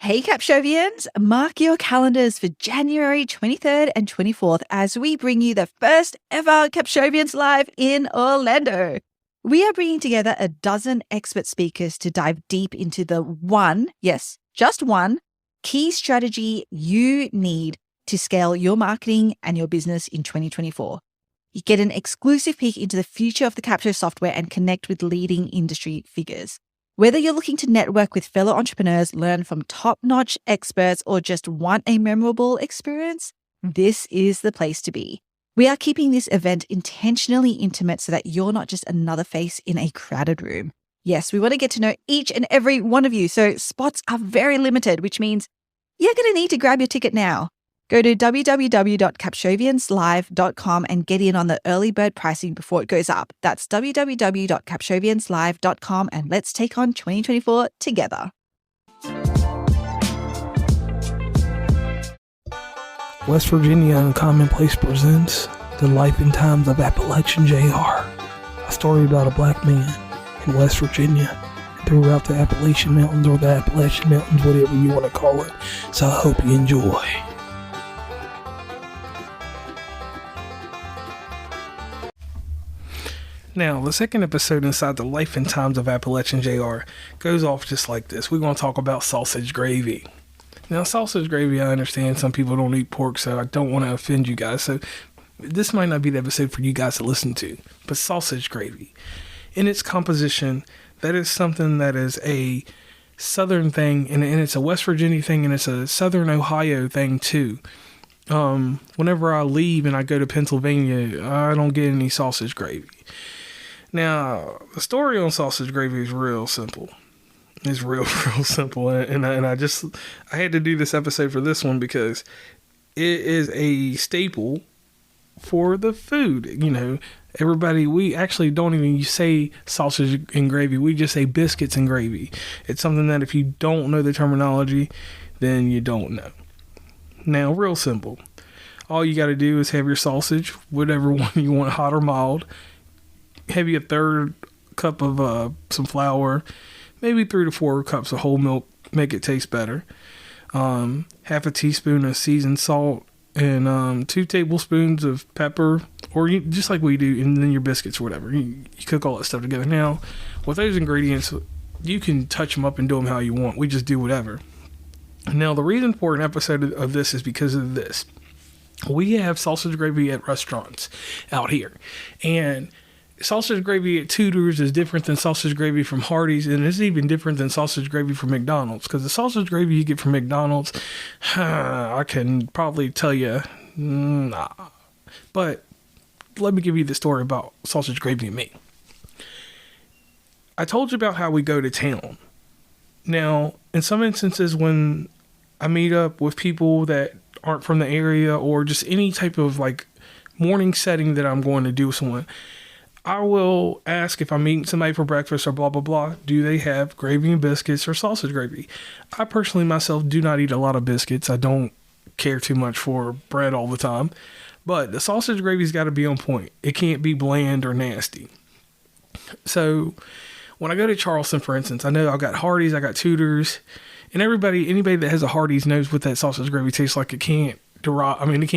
Hey Capshovians, mark your calendars for January 23rd and 24th as we bring you the first ever Capshovians Live in Orlando. We are bringing together a dozen expert speakers to dive deep into the one, yes, just one, key strategy you need to scale your marketing and your business in 2024. You get an exclusive peek into the future of the Capsho software and connect with leading industry figures. Whether you're looking to network with fellow entrepreneurs, learn from top-notch experts, or just want a memorable experience, this is the place to be. We are keeping this event intentionally intimate so that you're not just another face in a crowded room. Yes, we want to get to know each and every one of you, so spots are very limited, which means you're going to need to grab your ticket now. Go to www.capshovianslive.com and get in on the early bird pricing before it goes up. That's www.capshovianslive.com, and let's take on 2024 together. West Virginia Uncommonplace presents The Life and Times of Appalachian Jr, a story about a black man in West Virginia and throughout the Appalachian Mountains, or the Appalachian Mountains, whatever you want to call it. So I hope you enjoy. Now, the second episode inside the Life and Times of Appalachian Jr goes off just like this. We're going to talk about sausage gravy. Now, sausage gravy, I understand some people don't eat pork, so I don't want to offend you guys. So this might not be the episode for you guys to listen to. But sausage gravy, in its composition, that is something that is a Southern thing, and it's a West Virginia thing, and it's a Southern Ohio thing too. Whenever I leave and I go to Pennsylvania, I don't get any sausage gravy. Now, the story on sausage gravy is real simple. It's real simple. And I had to do this episode for this one because it is a staple for the food. You know, everybody, we actually don't even say sausage and gravy. We just say biscuits and gravy. It's something that if you don't know the terminology, then you don't know. Now, real simple. All you got to do is have your sausage, whatever one you want, hot or mild. Have you a third cup of some flour, maybe 3 to 4 cups of whole milk, make it taste better. Half a teaspoon of seasoned salt, and 2 tablespoons of pepper, or just like we do, and then your biscuits or whatever. You cook all that stuff together. Now, with those ingredients, you can touch them up and do them how you want. We just do whatever. Now, the reason for an episode of this is because of this. We have sausage gravy at restaurants out here, and sausage gravy at Tutors is different than sausage gravy from Hardee's, and it's even different than sausage gravy from McDonald's, because the sausage gravy you get from McDonald's, I can probably tell you, nah. But let me give you the story about sausage gravy and me. I told you about how we go to town. Now, in some instances, when I meet up with people that aren't from the area, or just any type of like morning setting that I'm going to do with someone, I will ask if I'm eating somebody for breakfast or blah, blah, blah, do they have gravy and biscuits or sausage gravy? I personally myself do not eat a lot of biscuits. I don't care too much for bread all the time. But the sausage gravy's got to be on point. It can't be bland or nasty. So when I go to Charleston, for instance, I know I got Hardee's, I got Tutors, and anybody that has a Hardee's knows what that sausage gravy tastes like. It can't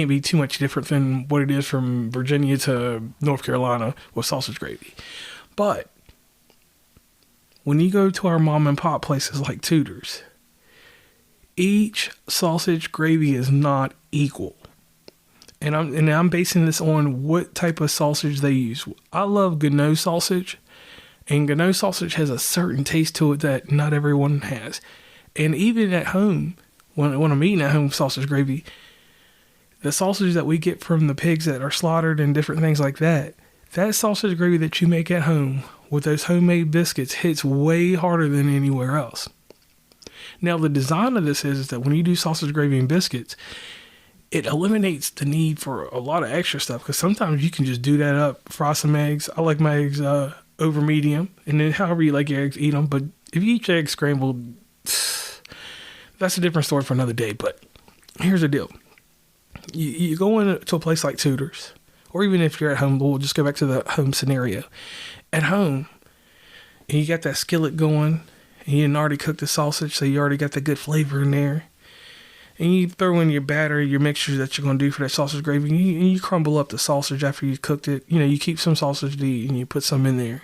be too much different than what it is from Virginia to North Carolina with sausage gravy. But when you go to our mom and pop places like Tutors, each sausage gravy is not equal. And I'm basing this on what type of sausage they use. I love Gano sausage, and Gano sausage has a certain taste to it that not everyone has. And even at home, when I'm eating at home sausage gravy, the sausage that we get from the pigs that are slaughtered and different things like that, that sausage gravy that you make at home with those homemade biscuits hits way harder than anywhere else. Now, the design of this is that when you do sausage gravy and biscuits, it eliminates the need for a lot of extra stuff, because sometimes you can just do that up, fry some eggs. I like my eggs over medium, and then however you like your eggs, eat them. But if you eat your eggs scrambled, that's a different story for another day. But here's the deal. You go into a place like Tutors, or even if you're at home, we'll just go back to the home scenario. At home, and you got that skillet going, You didn't already cook the sausage, so you already got the good flavor in there. And you throw in your batter, your mixture that you're going to do for that sausage gravy, and you crumble up the sausage after you cooked it. You keep some sausage to eat, and you put some in there.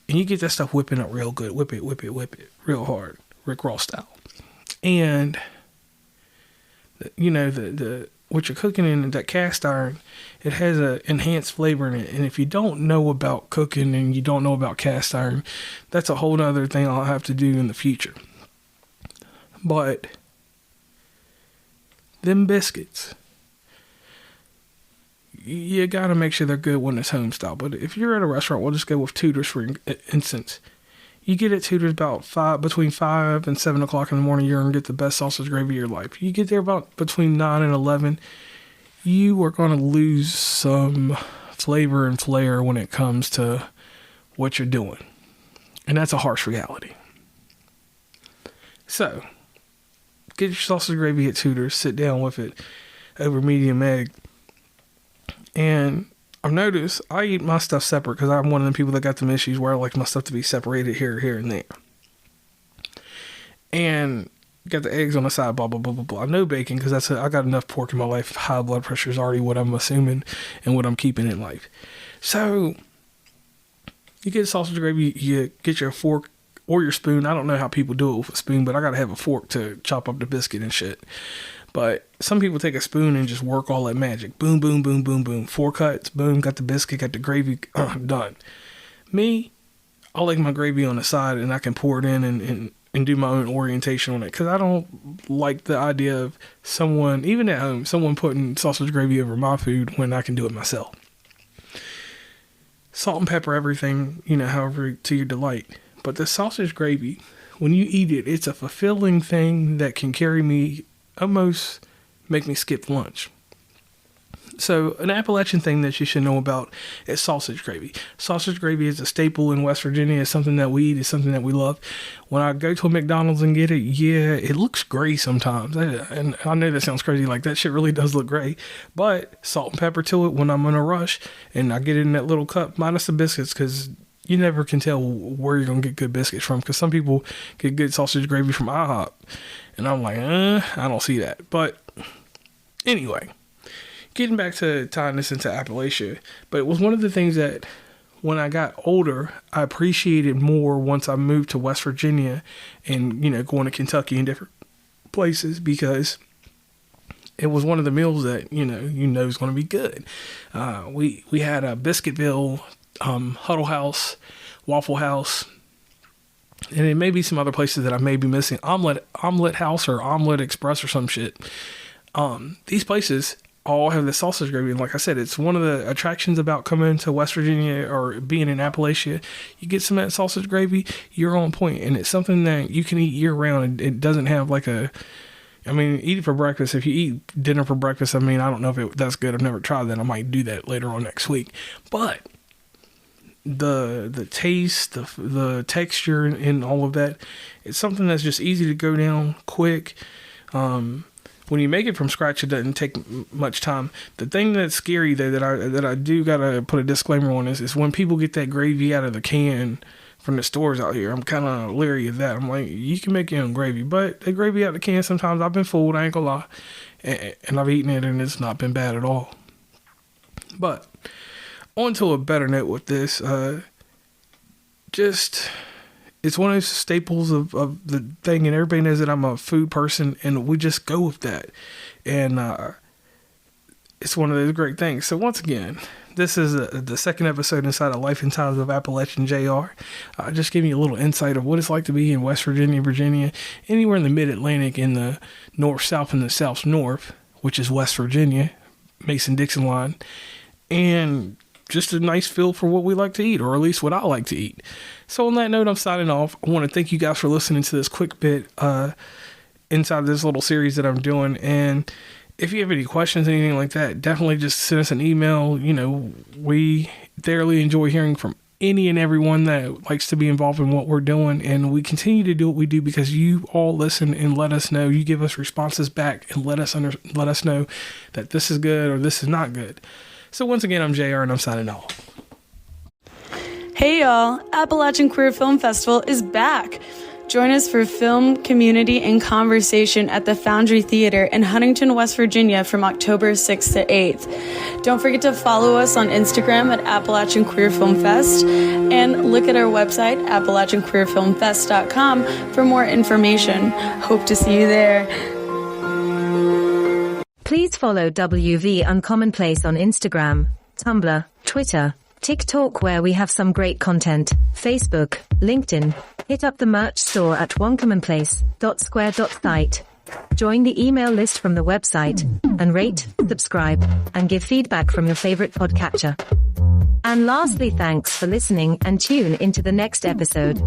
And you get that stuff whipping up real good. Whip it real hard, Rick Ross style. And, the what you're cooking in that cast iron, it has a enhanced flavor in it. And if you don't know about cooking and you don't know about cast iron, that's a whole other thing I'll have to do in the future. But them biscuits, you gotta make sure they're good when it's home style. But if you're at a restaurant, we'll just go with Tutors for instance. You get at Tutors between 5 and 7 o'clock in the morning, you're going to get the best sausage gravy of your life. You get there about between 9 and 11, you are going to lose some flavor and flair when it comes to what you're doing. And that's a harsh reality. So, get your sausage gravy at Tutors, sit down with it over medium egg. And I've noticed I eat my stuff separate because I'm one of the people that got them issues where I like my stuff to be separated here, and there. And got the eggs on the side, blah, blah, blah, blah, blah. No bacon because I got enough pork in my life. High blood pressure is already what I'm assuming and what I'm keeping in life. So, you get sausage gravy, you get your fork or your spoon. I don't know how people do it with a spoon, but I got to have a fork to chop up the biscuit and shit. But some people take a spoon and just work all that magic. Boom, boom, boom, boom, boom. 4 cuts, boom, got the biscuit, got the gravy, done. Me, I like my gravy on the side and I can pour it in and do my own orientation on it. Because I don't like the idea of someone, even at home, someone putting sausage gravy over my food when I can do it myself. Salt and pepper everything, however to your delight. But the sausage gravy, when you eat it, it's a fulfilling thing that can carry me, almost make me skip lunch. So an Appalachian thing that you should know about is sausage gravy. Sausage gravy is a staple in West Virginia. It's something that we eat. It's something that we love. When I go to a McDonald's and get it, yeah, it looks gray sometimes. And I know that sounds crazy. Like, that shit really does look gray. But salt and pepper to it when I'm in a rush. And I get it in that little cup, minus the biscuits, because you never can tell where you're going to get good biscuits from. Because some people get good sausage gravy from IHOP. And I'm like, I don't see that. But anyway, getting back to tying this into Appalachia, but it was one of the things that when I got older, I appreciated more once I moved to West Virginia and, going to Kentucky and different places, because it was one of the meals that, is going to be good. We had a Biscuitville, Huddle House, Waffle House, and it may be some other places that I may be missing. Omelet House or Omelet Express or some shit. These places all have the sausage gravy. And like I said, it's one of the attractions about coming to West Virginia or being in Appalachia. You get some of that sausage gravy, you're on point. And it's something that you can eat year round. It doesn't have like eat it for breakfast. If you eat dinner for breakfast, I don't know if that's good. I've never tried that. I might do that later on next week. But the taste, the texture, and all of that, it's something that's just easy to go down quick. When you make it from scratch, it doesn't take much time. The thing that's scary though that I do gotta put a disclaimer on is when people get that gravy out of the can from the stores out here. I'm kind of leery of that. I'm like, you can make your own gravy, but the gravy out of the can, sometimes I've been fooled, I ain't gonna lie, and I've eaten it and it's not been bad at all. But on to a better note with this, it's one of those staples of the thing, and everybody knows that I'm a food person, and we just go with that. And it's one of those great things. So once again, this is the second episode inside of Life and Times of Appalachian Jr. Just giving you a little insight of what it's like to be in West Virginia, anywhere in the mid-Atlantic, in the north-south and the south-north, which is West Virginia, Mason-Dixon line, and just a nice feel for what we like to eat, or at least what I like to eat. So on that note, I'm signing off. I want to thank you guys for listening to this quick bit inside this little series that I'm doing. And if you have any questions, anything like that, definitely just send us an email. We thoroughly enjoy hearing from any and everyone that likes to be involved in what we're doing. And we continue to do what we do because you all listen and let us know. You give us responses back and let us know that this is good or this is not good. So once again, I'm JR and I'm signing off. Hey y'all, Appalachian Queer Film Festival is back. Join us for film, community, and conversation at the Foundry Theater in Huntington, West Virginia from October 6th to 8th. Don't forget to follow us on Instagram at Appalachian Queer Film Fest and look at our website, AppalachianQueerFilmFest.com, for more information. Hope to see you there. Please follow WV Uncommonplace on Instagram, Tumblr, Twitter, TikTok, where we have some great content, Facebook, LinkedIn. Hit up the merch store at onecommonplace.square.site. Join the email list from the website, and rate, subscribe, and give feedback from your favorite podcatcher. And lastly, thanks for listening, and tune into the next episode.